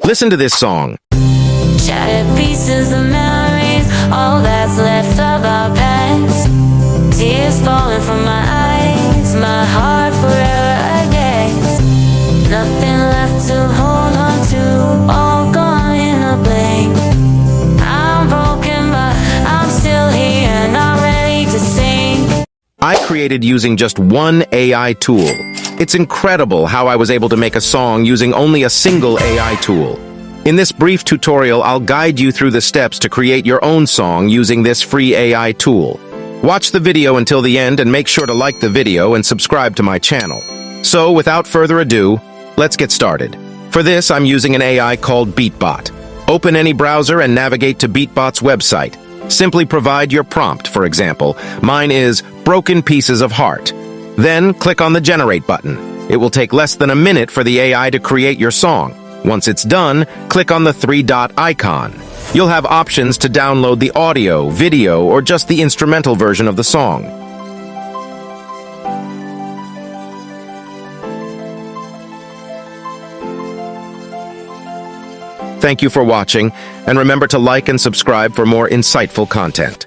Listen to this song. Shattered pieces of memories, all that's left of our past. Tears falling from my eyes, my heart forever against. Nothing left to hold on to, all gone in a blink. I'm broken, but I'm still here and I'm ready to sing. I created using just one AI tool. It's incredible how I was able to make a song using only a single AI tool. In this brief tutorial, I'll guide you through the steps to create your own song using this free AI tool. Watch the video until the end and make sure to like the video and subscribe to my channel. So, without further ado, let's get started. For this, I'm using an AI called BeatBot. Open any browser and navigate to BeatBot's website. Simply provide your prompt, for example. Mine is broken pieces of heart. Then, click on the Generate button. It will take less than a minute for the AI to create your song. Once it's done, click on the three-dot icon. You'll have options to download the audio, video, or just the instrumental version of the song. Thank you for watching, and remember to like and subscribe for more insightful content.